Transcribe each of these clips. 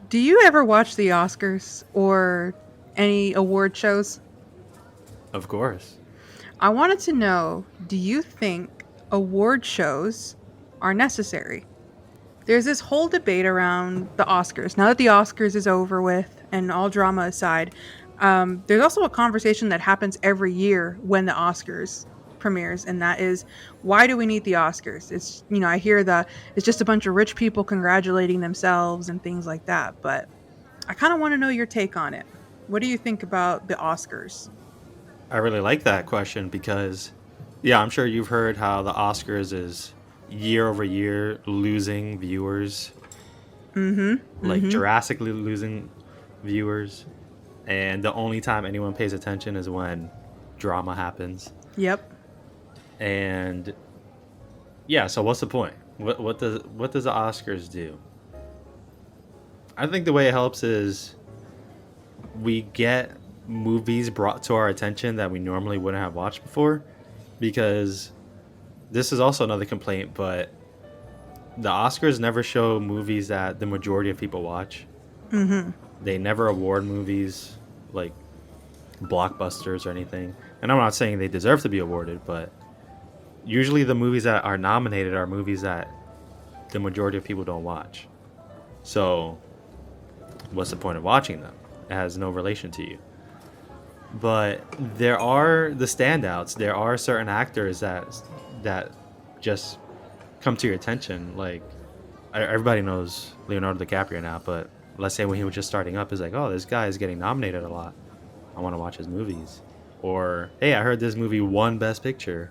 Do you ever watch the Oscars or any award shows? Of course. I wanted to know, do you think award shows are necessary? There's this whole debate around the Oscars. Now that the Oscars is over with and all drama aside, there's also a conversation that happens every year when the Oscars premieres, and that is, why do we need the Oscars? It's, I hear that it's just a bunch of rich people congratulating themselves and things like that, but I kind of want to know your take on it. What do you think about the Oscars? I really like that question because, yeah, I'm sure you've heard how the Oscars is year over year losing viewers, Mm-hmm. like Mm-hmm. drastically losing viewers. And the only time anyone pays attention is when drama happens. Yep. And yeah, so what's the point? What does the Oscars do? I think the way it helps is we get movies brought to our attention that we normally wouldn't have watched before, because this is also another complaint, but the Oscars never show movies that the majority of people watch. Mm-hmm. They never award movies like blockbusters or anything. And I'm not saying they deserve to be awarded, but usually the movies that are nominated are movies that the majority of people don't watch. So, what's the point of watching them? It has no relation to you. But there are the standouts. There are certain actors that just come to your attention. Like everybody knows Leonardo DiCaprio now, but let's say when he was just starting up, it's like, oh, this guy is getting nominated a lot. I want to watch his movies. Or hey, I heard this movie won Best Picture.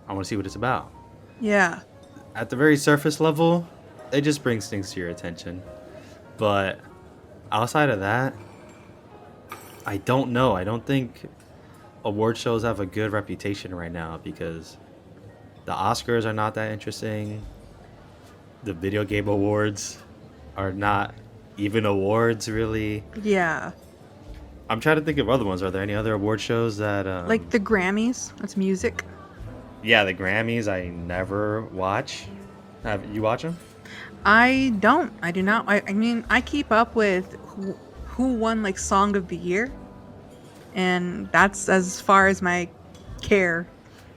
I want to see what it's about. Yeah. At the very surface level, it just brings things to your attention. But outside of that, I don't know. I don't think award shows have a good reputation right now because the Oscars are not that interesting. The video game awards are not even awards, really. Yeah. I'm trying to think of other ones. Are there any other award shows that? Like the Grammys, that's music. Yeah, the Grammys. I never watch. Have you watch them? I don't. I do not. I mean, I keep up with who won like Song of the Year, and that's as far as my care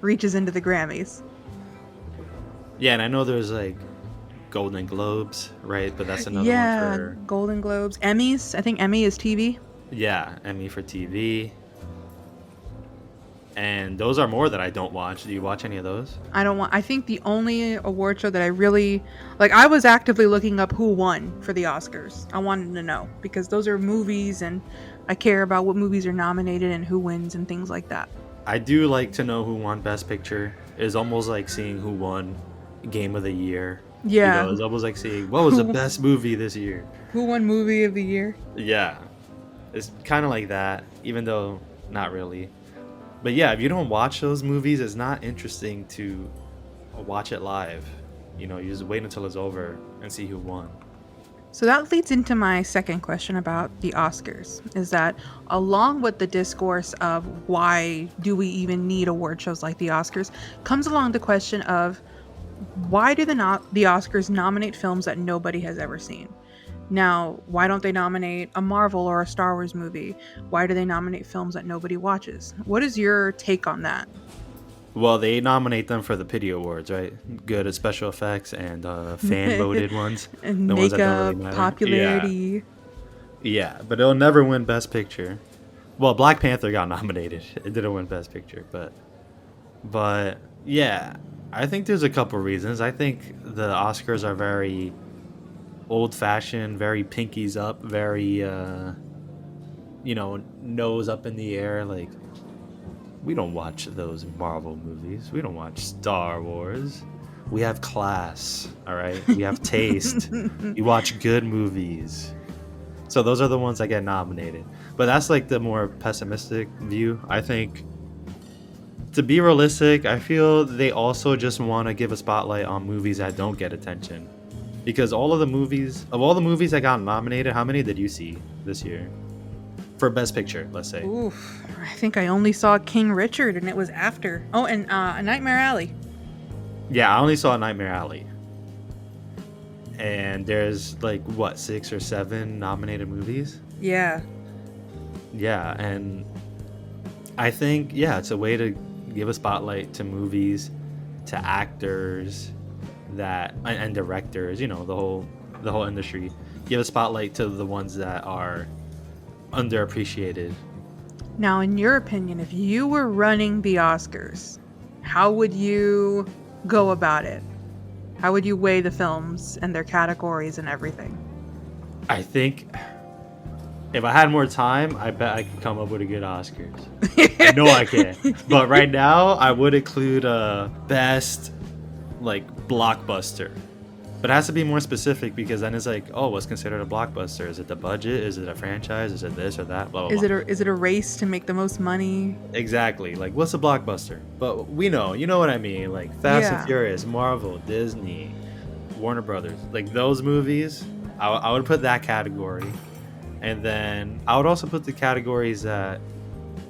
reaches into the Grammys. Yeah, and I know there's like Golden Globes, right? But that's another one Yeah, for Golden Globes, Emmys. I think Emmy is TV. yeah, Emmy for TV. And those are more that I don't watch. Do you watch any of those? I don't want. I think the only award show that I really like. I was actively looking up who won for the Oscars. I wanted to know because those are movies, and I care about what movies are nominated and who wins and things like that. I do like to know who won Best Picture. It's almost like seeing who won Game of the Year. Yeah, It's almost like seeing what was the best movie this year. who won Movie of the Year? Yeah, it's kind of like that, even though not really. But yeah, if you don't watch those movies, it's not interesting to watch it live. You just wait until it's over and see who won. So that leads into my second question about the Oscars, is that along with the discourse of why do we even need award shows like the Oscars, comes along the question of why do the Oscars nominate films that nobody has ever seen? Now, why don't they nominate a Marvel or a Star Wars movie? Why do they nominate films that nobody watches? What is your take on that? Well, they nominate them for the Pity Awards, right? Good at special effects and fan voted ones, And the ones that don't really makeup, matter. Yeah, popularity. yeah, but it'll never win Best Picture. Well, Black Panther got nominated. It didn't win Best Picture, but yeah, I think there's a couple reasons. I think the Oscars are very old-fashioned, very pinkies up, very nose up in the air. Like we don't watch those Marvel movies. We don't watch Star Wars. We have class, all right? We have taste. We watch good movies. So those are the ones that get nominated. But that's like the more pessimistic view. I think to be realistic, I feel they also just want to give a spotlight on movies that don't get attention. Because all the movies that got nominated, how many did you see this year? For Best Picture, let's say. Oof. I think I only saw King Richard and it was after. Oh, and A Nightmare Alley. Yeah, I only saw Nightmare Alley. and there's like what, 6 or 7 nominated movies. Yeah. Yeah, and I think, yeah, it's a way to give a spotlight to movies, to actors that and directors, the whole industry. Give a spotlight to the ones that are underappreciated. Now, in your opinion, if you were running the Oscars, how would you go about it? How would you weigh the films and their categories and everything? I think if I had more time, I bet I could come up with a good Oscars. I know I can. But right now, I would include a best like blockbuster. But it has to be more specific, because then it's like, oh, what's considered a blockbuster? Is it the budget? Is it a franchise? Is it this or that? Blah, blah, Is blah. it a race to make the most money? Exactly. Like, what's a blockbuster? But we know, you know what I mean? Like Fast Yeah. and Furious, Marvel, Disney, Warner Brothers. Like those movies, I would put that category. And then I would also put the categories that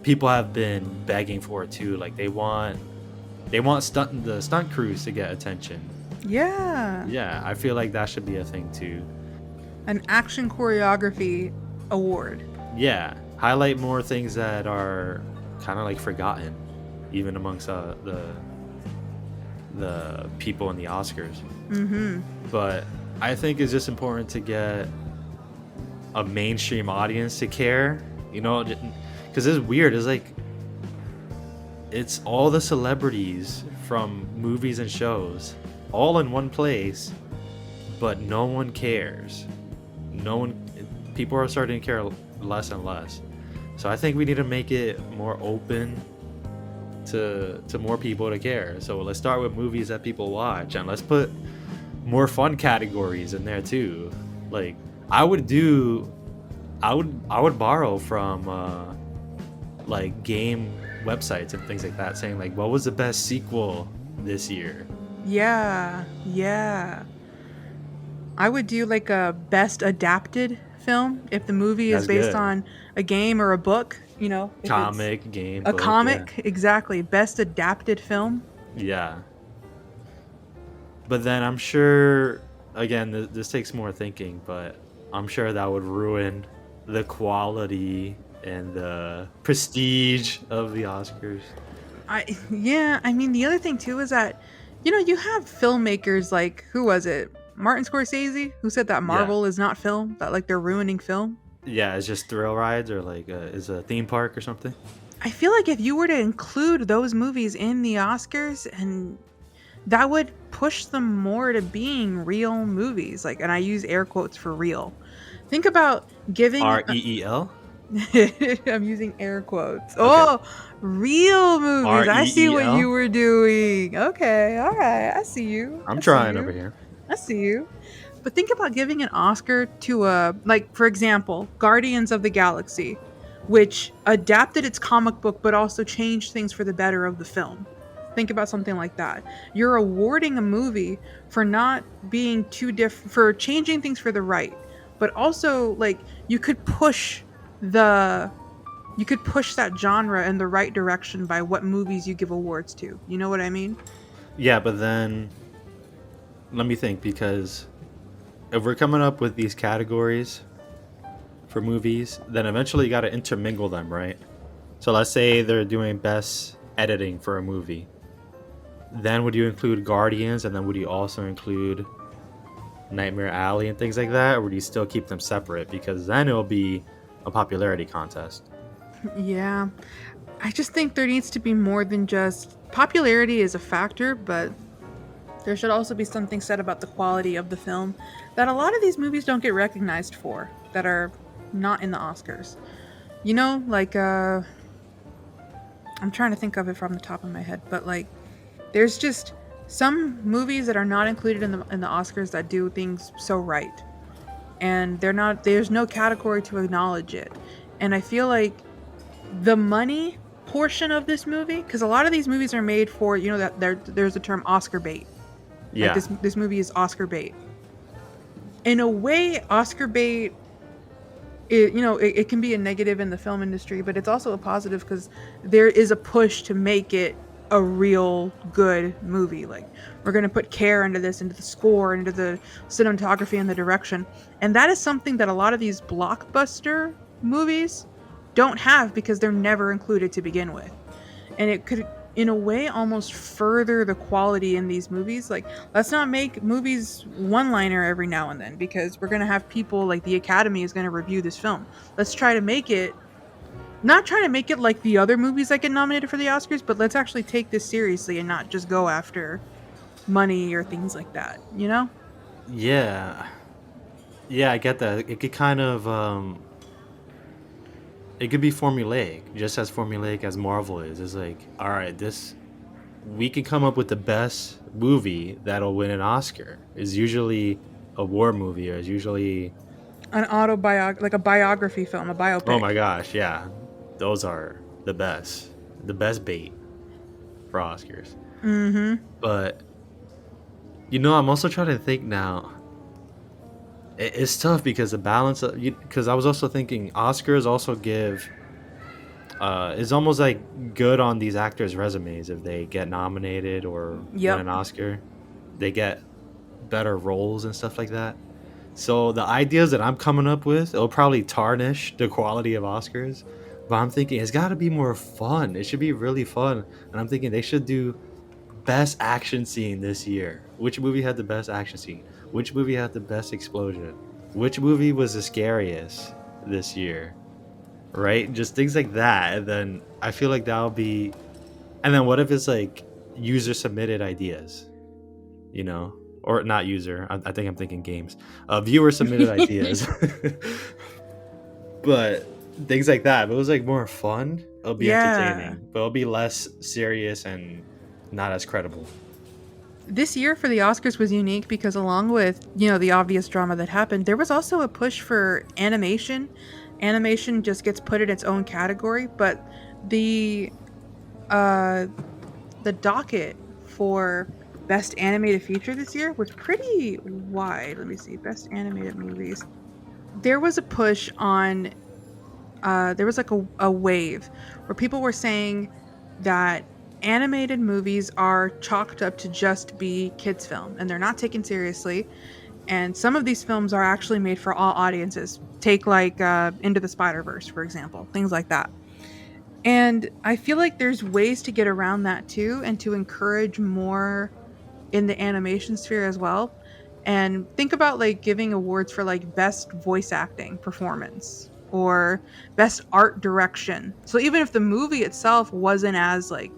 people have been begging for too. Like they want the stunt crews to get attention. Yeah. Yeah, I feel like that should be a thing too. An action choreography award. Yeah, highlight more things that are kind of like forgotten, even amongst the people in the Oscars. Mm-hmm. But I think it's just important to get a mainstream audience to care, because it's weird. It's like it's all the celebrities from movies and shows all in one place, but no one cares. People are starting to care less and less. So I think we need to make it more open to more people to care. So let's start with movies that people watch, and let's put more fun categories in there too. Like I would borrow from like game websites and things like that, saying like, what was the best sequel this year? Yeah. I would do like a best adapted film if the movie is That's based good. on a game or a book, if it's Comic, game, a book, comic, exactly. Best adapted film. Yeah. But then I'm sure, again, this takes more thinking, but I'm sure that would ruin the quality and the prestige of the Oscars. I mean, the other thing too is that, you have filmmakers like, who was it? Martin Scorsese, who said that Marvel is not film, that like they're ruining film. Yeah, it's just thrill rides, or like is a theme park or something. I feel like if you were to include those movies in the Oscars, and that would push them more to being real movies. Like, and I use air quotes for real. Think about giving REEL? I'm using air quotes. Okay. Oh, real movies. R-E-E-L? I see what you were doing. Okay, all right. I see you. I'm trying over here. I see you. But think about giving an Oscar to for example, Guardians of the Galaxy, which adapted its comic book but also changed things for the better of the film. Think about something like that. You're awarding a movie for not being too different, for changing things for the right, but also like you could push that genre in the right direction by what movies you give awards to. You know what I mean? Yeah, but then let me think, because if we're coming up with these categories for movies, then eventually you got to intermingle them, right? So let's say they're doing best editing for a movie. Then would you include Guardians, and then would you also include Nightmare Alley and things like that, or would you still keep them separate? Because then it'll be a popularity contest. Yeah. I just think there needs to be more than just popularity is a factor, but there should also be something said about the quality of the film that a lot of these movies don't get recognized for, that are not in the Oscars. Like I'm trying to think of it from the top of my head, but like there's just some movies that are not included in the Oscars that do things so right, and there's no category to acknowledge it. And I feel like the money portion of this movie, because a lot of these movies are made for, that there's the term Oscar bait. Yeah. Like this movie is Oscar bait. In a way, Oscar bait, it can be a negative in the film industry, but it's also a positive because there is a push to make it a real good movie. Like, we're going to put care into this, into the score, into the cinematography and the direction. And that is something that a lot of these blockbuster movies don't have because they're never included to begin with. And it could, in a way, almost further the quality in these movies. Like, let's not make movies one liner every now and then, because we're going to have people like the Academy is going to review this film. Let's try to make it, not try to make it like the other movies that get nominated for the Oscars, but let's actually take this seriously and not just go after money or things like that, you know? Yeah, yeah, I get that. It could kind of it could be formulaic, just as formulaic as Marvel is. It's like, all right, this we can come up with the best movie that'll win an Oscar. Is usually a war movie, or is usually, An like a biography film, a oh biopic. my gosh, yeah, those are the best bait for Oscars. Mm-hmm. But I'm also trying to think now. It's tough because the balance of, because I was also thinking Oscars also give it's almost like good on these actors' resumes if they get nominated or win Yep. an Oscar. They get better roles and stuff like that. So the ideas that I'm coming up with, it'll probably tarnish the quality of Oscars. But I'm thinking it's got to be more fun. It should be really fun. And I'm thinking they should do best action scene this year. Which movie had the best action scene? Which movie had the best explosion? Which movie was the scariest this year? Right? Just things like that. And then I feel like that'll be. And then what if it's like user submitted ideas? Or not user. I think I'm thinking games. Viewer submitted ideas. But things like that. If it was like more fun, it'll be Yeah. entertaining. But it'll be less serious and not as credible. This year for the Oscars was unique because, along with, the obvious drama that happened, there was also a push for animation. Animation just gets put in its own category, but the uh the docket for best animated feature this year was pretty wide. Let me see. Best animated movies. There was a push on, there was like a wave where people were saying that animated movies are chalked up to just be kids film and they're not taken seriously, and some of these films are actually made for all audiences. Take like Into the Spider-Verse, for example, things like that. And I feel like there's ways to get around that too, and to encourage more in the animation sphere as well. And think about like giving awards for like best voice acting performance or best art direction. So even if the movie itself wasn't as like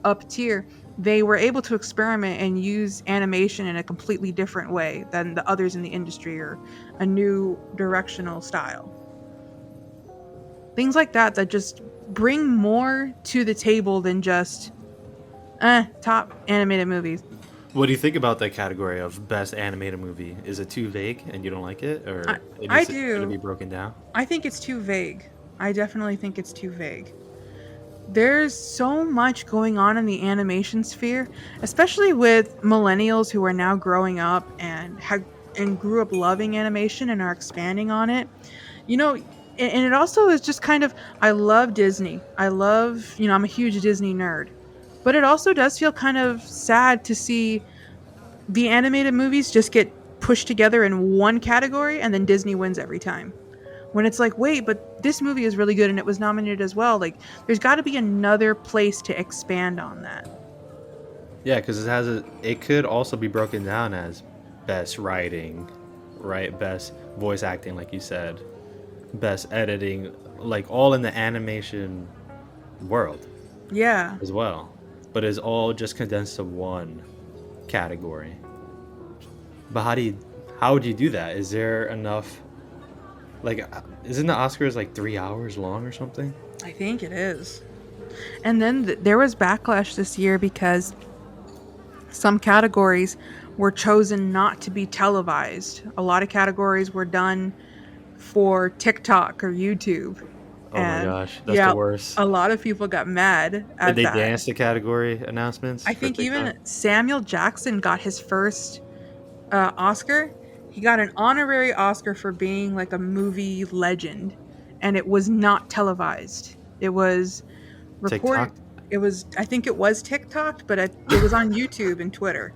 up tier, they were able to experiment and use animation in a completely different way than the others in the industry, or a new directional style. Things like that just bring more to the table than just top animated movies. What do you think about that category of best animated movie? Is it too vague and you don't like it, I, or I should it be do. broken down? I think it's too vague. I definitely think it's too vague. There's so much going on in the animation sphere, especially with millennials who are now growing up and grew up loving animation and are expanding on it. And it also is just kind of, I love Disney. I'm a huge Disney nerd. But it also does feel kind of sad to see the animated movies just get pushed together in one category and then Disney wins every time. When it's like, wait, but this movie is really good and it was nominated as well. Like, there's got to be another place to expand on that. Yeah, because it could also be broken down as best writing, right? Best voice acting, like you said, best editing, like all in the animation world Yeah. as well. But it's all just condensed to one category. But how would you do that? Is there enough? Like, isn't the Oscars like 3 hours long or something? I think it is. And then there was backlash this year because some categories were chosen not to be televised. A lot of categories were done for TikTok or YouTube. Oh my And gosh, that's the yeah, worst. a lot of people got mad Did at they that. dance the category announcements I for think TikTok? even Samuel Jackson got his first Oscar. He got an honorary Oscar for being like a movie legend, and it was not televised. It was recorded. TikTok? I think it was TikTok, but it was on YouTube and Twitter.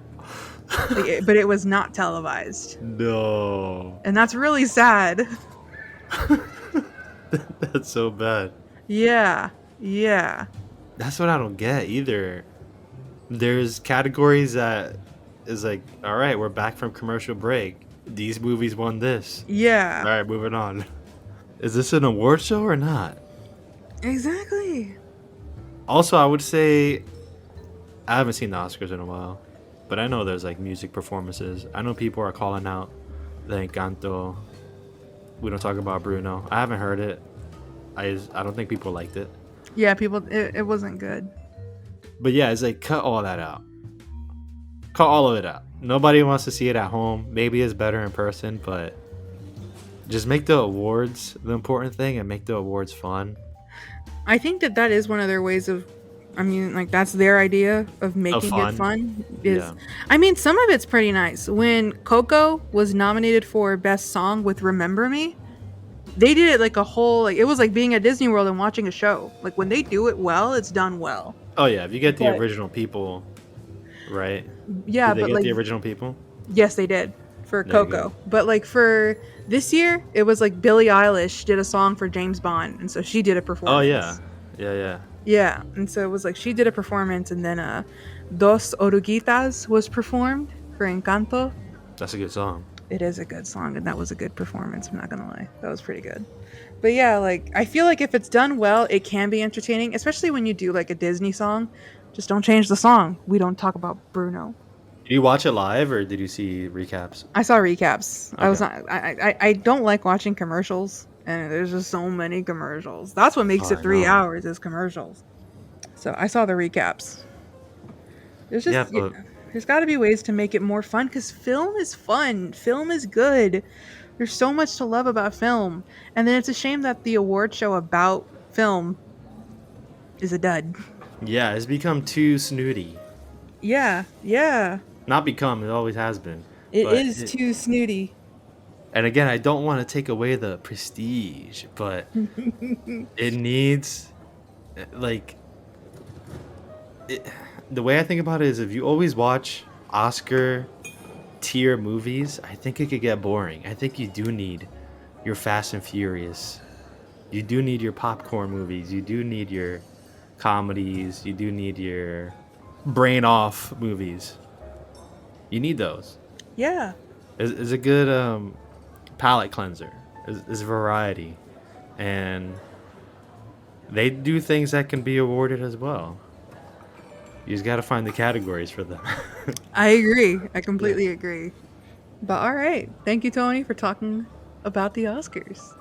But it was not televised. No. And that's really sad. That's so bad. Yeah. Yeah. That's what I don't get either. There's categories that is like, all right, we're back from commercial break. These movies won this. Yeah. All right, moving on. Is this an award show or not? Exactly. Also, I would say I haven't seen the Oscars in a while, but I know there's like music performances. I know people are calling out the Encanto. We don't talk about Bruno. I haven't heard it. I don't think people liked it. Yeah, it wasn't good. But yeah, it's like cut all that out. Cut all of it out. Nobody wants to see it at home. Maybe it's better in person, but just make the awards the important thing and make the awards fun. I think that is one of their ways of, I mean, like that's their idea of making it fun. Yeah. I mean, some of it's pretty nice. When Coco was nominated for Best Song with Remember Me, they did it like a whole, like it was like being at Disney World and watching a show. Like when they do it well, it's done well. Oh yeah, if you get the But- original people, right? Yeah, Did they but get like the original people? yes, they did for There you Coco. go. But like for this year, it was like Billie Eilish did a song for James Bond, and so she did a performance. Oh yeah, yeah. Yeah, and so it was like she did a performance, and then Dos Oruguitas was performed for Encanto. That's a good song. It is a good song, and that was a good performance. I'm not gonna lie, that was pretty good. But yeah, like I feel like if it's done well, it can be entertaining, especially when you do like a Disney song. Just don't change the song. We don't talk about Bruno. Did you watch it live or did you see recaps? I saw recaps. I was Okay. not. I don't like watching commercials, and there's just so many commercials. That's what makes Oh, it I 3 know. hours is commercials. So I saw the recaps. There's just Yeah, but there's got to be ways to make it more fun because film is fun. Film is good. There's so much to love about film, and then it's a shame that the award show about film is a dud. yeah, it's become too snooty. Yeah, yeah. Not become, it always has been. It But is too snooty. And again, I don't want to take away the prestige, but it needs, like, the way I think about it is if you always watch Oscar tier movies, I think it could get boring. I think you do need your Fast and Furious. You do need your popcorn movies. You do need your comedies. You do need your brain off movies. You need those. Yeah. It's a good palate cleanser. It's variety. And they do things that can be awarded as well. You just got to find the categories for them. I agree. I completely agree. But all right. Thank you, Tony, for talking about the Oscars.